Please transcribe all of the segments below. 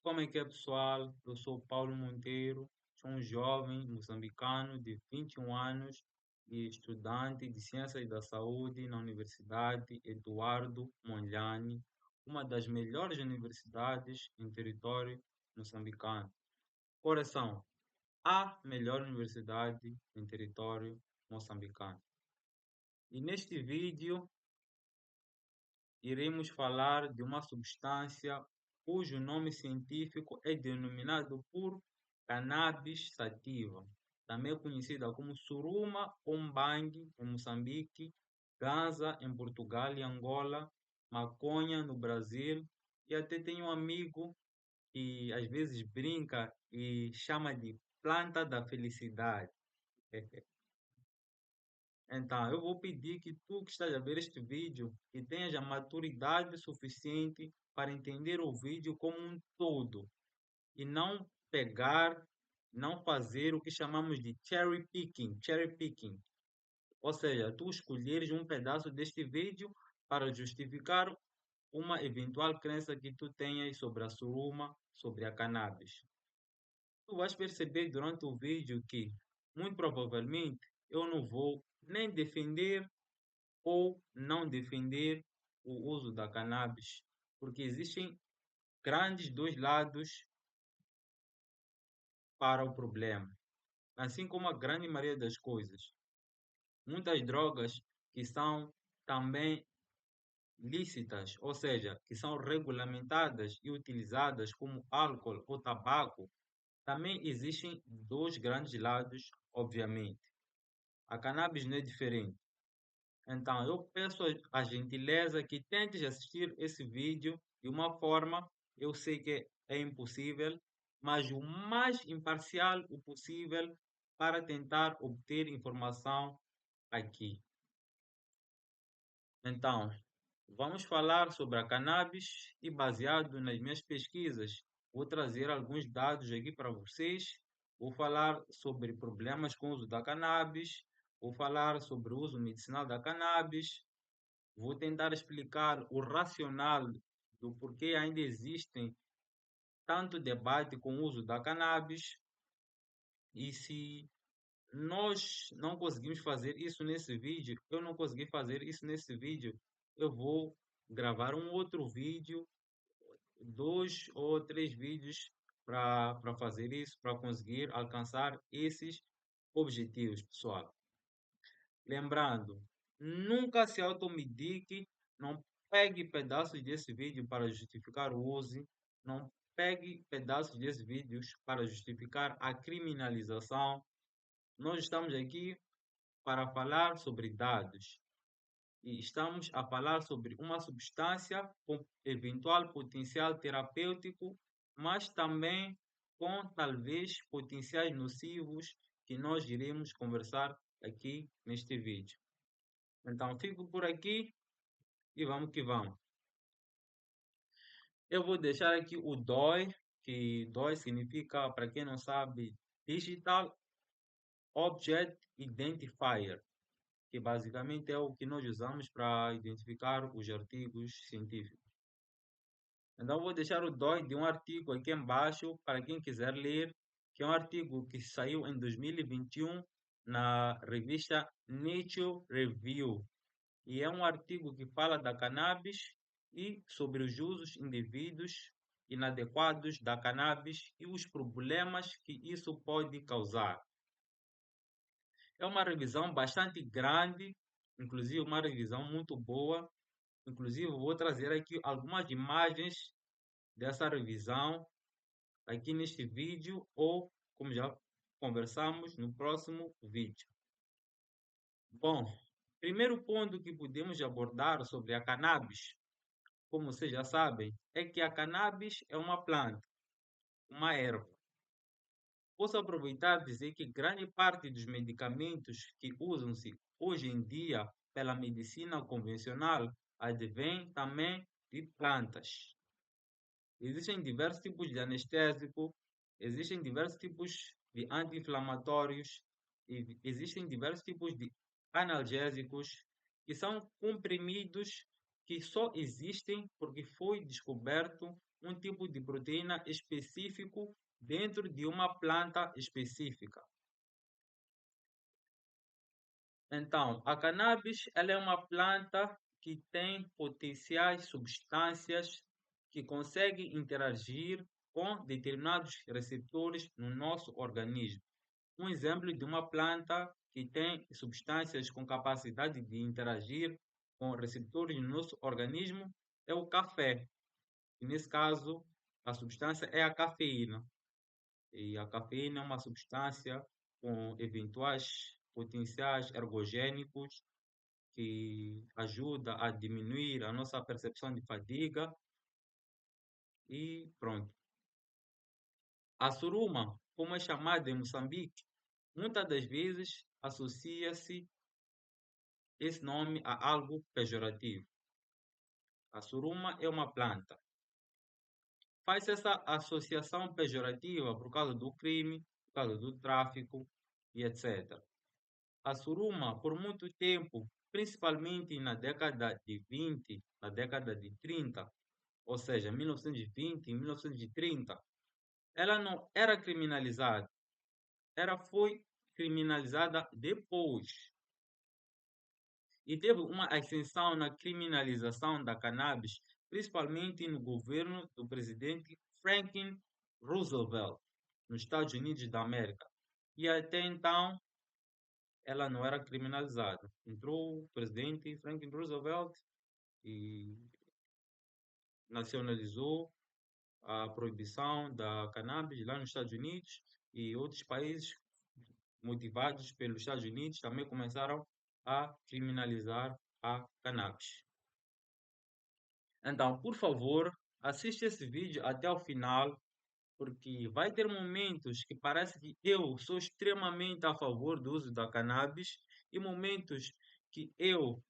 Como é que é, pessoal? Eu sou Paulo Monteiro, sou um jovem moçambicano de 21 anos e estudante de Ciências da Saúde na Universidade Eduardo Mondlane, uma das melhores universidades em território moçambicano. Coração, a melhor universidade em território moçambicano. E neste vídeo iremos falar de uma substância cujo nome científico é denominado por cannabis sativa, também conhecida como suruma ombangue em Moçambique, ganza em Portugal e Angola, maconha no Brasil, e até tenho um amigo que às vezes brinca e chama de planta da felicidade. Então, eu vou pedir que tu que estás a ver este vídeo, que tenhas a maturidade suficiente para entender o vídeo como um todo e não pegar, não fazer o que chamamos de cherry picking, ou seja, tu escolheres um pedaço deste vídeo para justificar uma eventual crença que tu tenhas sobre a suruma, sobre a cannabis. Tu vais perceber durante o vídeo que, muito provavelmente, eu não vou nem defender ou não defender o uso da cannabis, porque existem grandes dois lados para o problema, assim como a grande maioria das coisas. Muitas drogas que são também lícitas, ou seja, que são regulamentadas e utilizadas como álcool ou tabaco, também existem dois grandes lados, obviamente. A cannabis não é diferente. Então, eu peço a gentileza que tentes assistir esse vídeo de uma forma, eu sei que é impossível, mas o mais imparcial o possível para tentar obter informação aqui. Então, vamos falar sobre a cannabis e baseado nas minhas pesquisas, vou trazer alguns dados aqui para vocês. Vou falar sobre problemas com o uso da cannabis, vou falar sobre o uso medicinal da cannabis. Vou tentar explicar o racional do porquê ainda existem tanto debate com o uso da cannabis e se nós não conseguimos fazer isso nesse vídeo, eu não consegui fazer isso nesse vídeo, eu vou gravar um outro vídeo, dois ou três vídeos para fazer isso, para conseguir alcançar esses objetivos, pessoal. Lembrando, nunca se automedique, não pegue pedaços desse vídeo para justificar o uso, não pegue pedaços desses vídeos para justificar a criminalização. Nós estamos aqui para falar sobre dados e estamos a falar sobre uma substância com eventual potencial terapêutico, mas também com talvez potenciais nocivos que nós iremos conversar aqui neste vídeo. Então, fico por aqui e vamos que vamos. Eu vou deixar aqui o DOI, que DOI significa, para quem não sabe, Digital Object Identifier, que basicamente é o que nós usamos para identificar os artigos científicos. Então, vou deixar o DOI de um artigo aqui embaixo para quem quiser ler, que é um artigo que saiu em 2021 na revista Nature Review. E é um artigo que fala da cannabis e sobre os usos indevidos, inadequados da cannabis e os problemas que isso pode causar. É uma revisão bastante grande, inclusive uma revisão muito boa. Inclusive, vou trazer aqui algumas imagens dessa revisão aqui neste vídeo ou, como já conversamos, no próximo vídeo. Bom, primeiro ponto que podemos abordar sobre a cannabis, como vocês já sabem, é que a cannabis é uma planta, uma erva. Posso aproveitar e dizer que grande parte dos medicamentos que usam-se hoje em dia pela medicina convencional advém também de plantas. Existem diversos tipos de anestésico, existem diversos tipos de anti-inflamatórios, existem diversos tipos de analgésicos, que são comprimidos que só existem porque foi descoberto um tipo de proteína específico dentro de uma planta específica. Então, a cannabis ela é uma planta que tem potenciais substâncias que conseguem interagir com determinados receptores no nosso organismo. Um exemplo de uma planta que tem substâncias com capacidade de interagir com receptores no nosso organismo é o café. E nesse caso, a substância é a cafeína. E a cafeína é uma substância com eventuais potenciais ergogênicos que ajuda a diminuir a nossa percepção de fadiga e pronto. A suruma, como é chamada em Moçambique, muitas das vezes associa-se esse nome a algo pejorativo. A suruma é uma planta. Faz essa associação pejorativa por causa do crime, por causa do tráfico e etc. A suruma, por muito tempo, principalmente na década de 20, na década de 30, ou seja, 1920 e 1930, ela não era criminalizada. Ela foi criminalizada depois. E teve uma ascensão na criminalização da cannabis, principalmente no governo do presidente Franklin Roosevelt, nos Estados Unidos da América. E até então, ela não era criminalizada. Entrou o presidente Franklin Roosevelt e nacionalizou a proibição da cannabis lá nos Estados Unidos e outros países motivados pelos Estados Unidos também começaram a criminalizar a cannabis. Então, por favor, assista esse vídeo até o final, porque vai ter momentos que parece que eu sou extremamente a favor do uso da cannabis e momentos que eu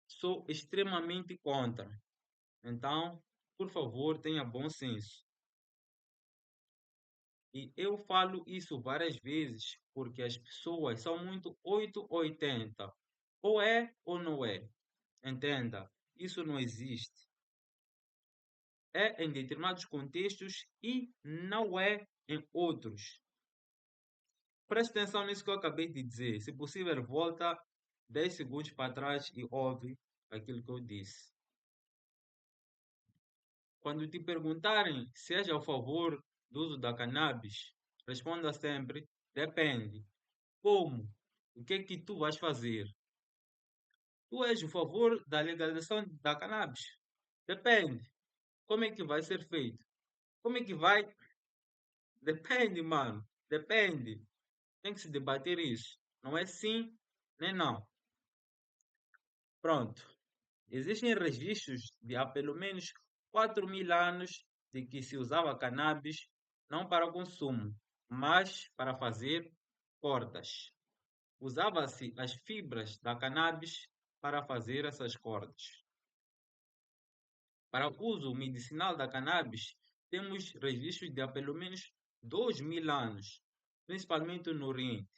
sou extremamente contra. Então, por favor, tenha bom senso. E eu falo isso várias vezes porque as pessoas são muito 880. Ou é ou não é. Entenda, isso não existe. É em determinados contextos e não é em outros. Preste atenção nisso que eu acabei de dizer. Se possível, volta 10 segundos para trás e ouve aquilo que eu disse. Quando te perguntarem se és a favor do uso da cannabis, responda sempre: depende. Como? O que é que tu vais fazer? Tu és a favor da legalização da cannabis? Depende. Como é que vai ser feito? Como é que vai? Depende, mano. Depende. Tem que se debater isso. Não é sim nem não. Pronto. Existem registros de há pelo menos 4.000 anos de que se usava cannabis não para consumo, mas para fazer cordas. Usava-se as fibras da cannabis para fazer essas cordas. Para o uso medicinal da cannabis, temos registros de há pelo menos 2.000 anos, principalmente no Oriente.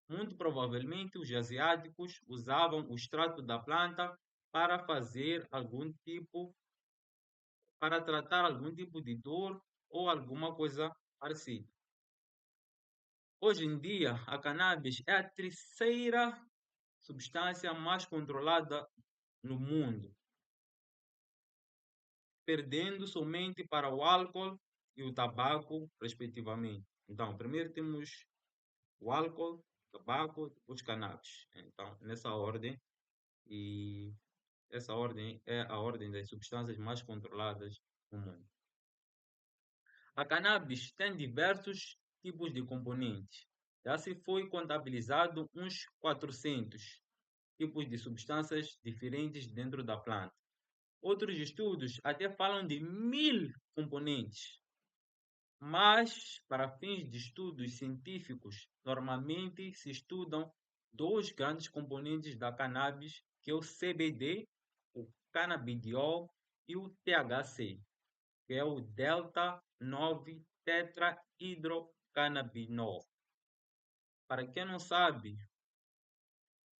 Muito provavelmente os asiáticos usavam o extrato da planta para fazer algum tipo, para tratar algum tipo de dor ou alguma coisa parecida. Hoje em dia, a cannabis é a terceira substância mais controlada no mundo, perdendo somente para o álcool e o tabaco, respectivamente. Então, primeiro temos o álcool, tabaco, depois cannabis. Então, nessa ordem, e essa ordem é a ordem das substâncias mais controladas no mundo. A cannabis tem diversos tipos de componentes. Já se foi contabilizado uns 400 tipos de substâncias diferentes dentro da planta. Outros estudos até falam de 1.000 componentes. Mas, para fins de estudos científicos, normalmente se estudam dois grandes componentes da cannabis, que é o CBD, o canabidiol, e o THC, que é o delta 9 tetrahidrocannabinol. Para quem não sabe,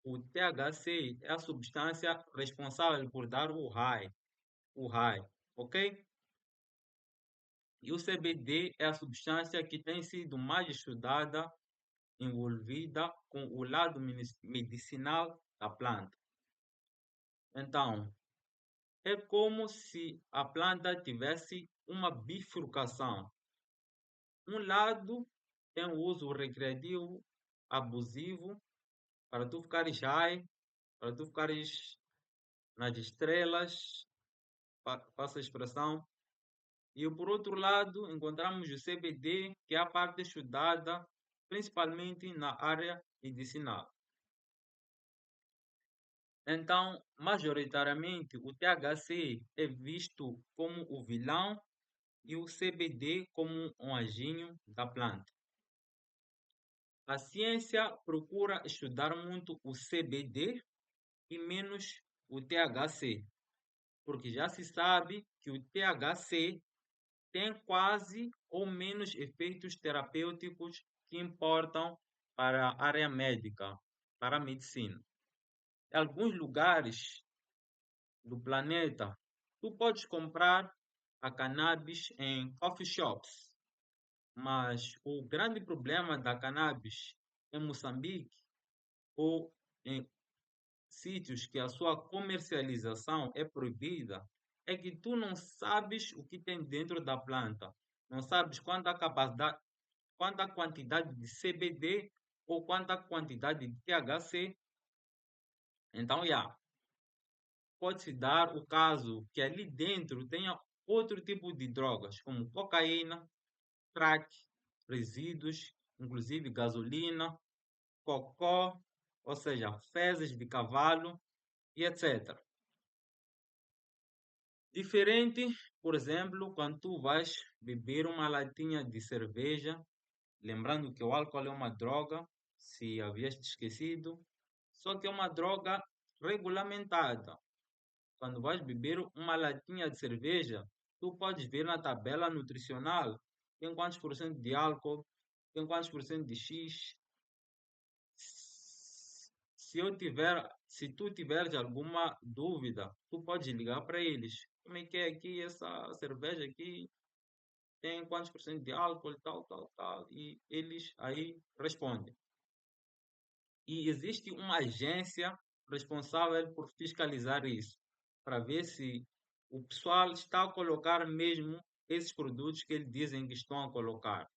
o THC é a substância responsável por dar o high, ok? E o CBD é a substância que tem sido mais estudada, envolvida com o lado medicinal da planta. Então, é como se a planta tivesse uma bifurcação. Um lado tem o uso recreativo, abusivo, para tu ficares high, para tu ficares nas estrelas, passa a expressão. E por outro lado, encontramos o CBD, que é a parte estudada principalmente na área medicinal. Então, majoritariamente, o THC é visto como o vilão e o CBD como um anjinho da planta. A ciência procura estudar muito o CBD e menos o THC, porque já se sabe que o THC tem quase ou menos efeitos terapêuticos que importam para a área médica, para a medicina. Em alguns lugares do planeta, tu podes comprar a cannabis em coffee shops, mas o grande problema da cannabis em Moçambique ou em sítios que a sua comercialização é proibida é que tu não sabes o que tem dentro da planta, não sabes quanta quantidade de CBD ou quanta quantidade de THC. Então, pode-se dar o caso que ali dentro tenha outro tipo de drogas, como cocaína, crack, resíduos, inclusive gasolina, cocó, ou seja, fezes de cavalo e etc. Diferente, por exemplo, quando tu vais beber uma latinha de cerveja, lembrando que o álcool é uma droga, se havias te esquecido, só que é uma droga regulamentada. Quando vais beber uma latinha de cerveja, tu podes ver na tabela nutricional tem quantos por cento de álcool, tem quantos por cento de X. Se tu tiveres alguma dúvida, tu podes ligar para eles. Como é que é aqui essa cerveja aqui? Tem quantos por cento de álcool, tal, tal, tal. E eles aí respondem. E existe uma agência responsável por fiscalizar isso, para ver se o pessoal está a colocar mesmo esses produtos que eles dizem que estão a colocar.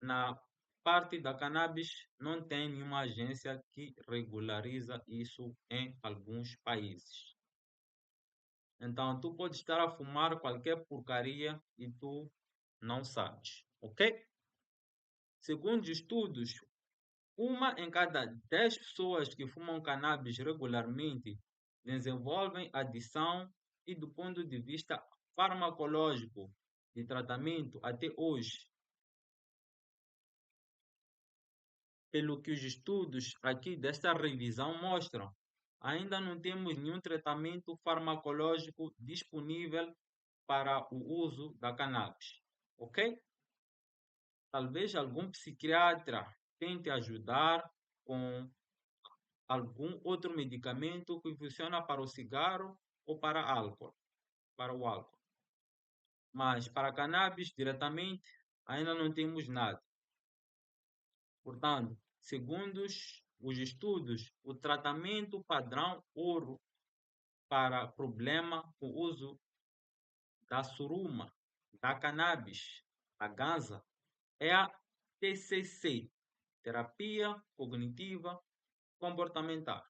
Na parte da cannabis, não tem nenhuma agência que regulariza isso em alguns países. Então, tu pode estar a fumar qualquer porcaria e tu não sabes, ok? Segundo estudos, uma em cada 10 pessoas que fumam cannabis regularmente desenvolvem adição e do ponto de vista farmacológico de tratamento até hoje, pelo que os estudos aqui desta revisão mostram, ainda não temos nenhum tratamento farmacológico disponível para o uso da cannabis, ok? Talvez algum psiquiatra tente ajudar com algum outro medicamento que funciona para o cigarro ou para o álcool. Mas para a cannabis diretamente ainda não temos nada. Portanto, segundo os estudos, o tratamento padrão ouro para problema com o uso da suruma, da cannabis, da ganza, é a TCC, terapia cognitiva comportamental.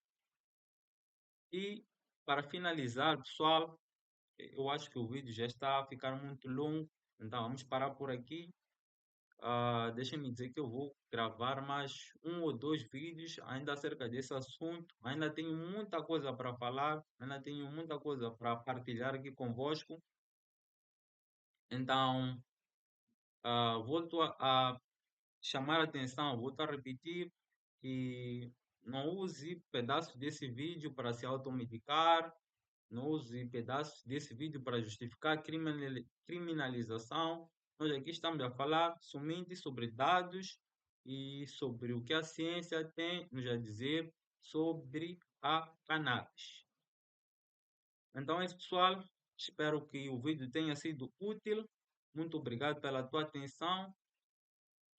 E para finalizar, pessoal, eu acho que o vídeo já está a ficar muito longo, então vamos parar por aqui. Deixa-me dizer que eu vou gravar mais um ou dois vídeos ainda acerca desse assunto. Ainda tenho muita coisa para falar, ainda tenho muita coisa para partilhar aqui convosco. Então, volto a chamar a atenção, volto a repetir que não use pedaços desse vídeo para se automedicar, não use pedaços desse vídeo para justificar criminalização. Nós aqui estamos a falar somente sobre dados e sobre o que a ciência tem nos a dizer sobre a cannabis. Então é isso, pessoal. Espero que o vídeo tenha sido útil. Muito obrigado pela tua atenção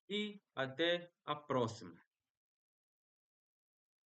e até a próxima.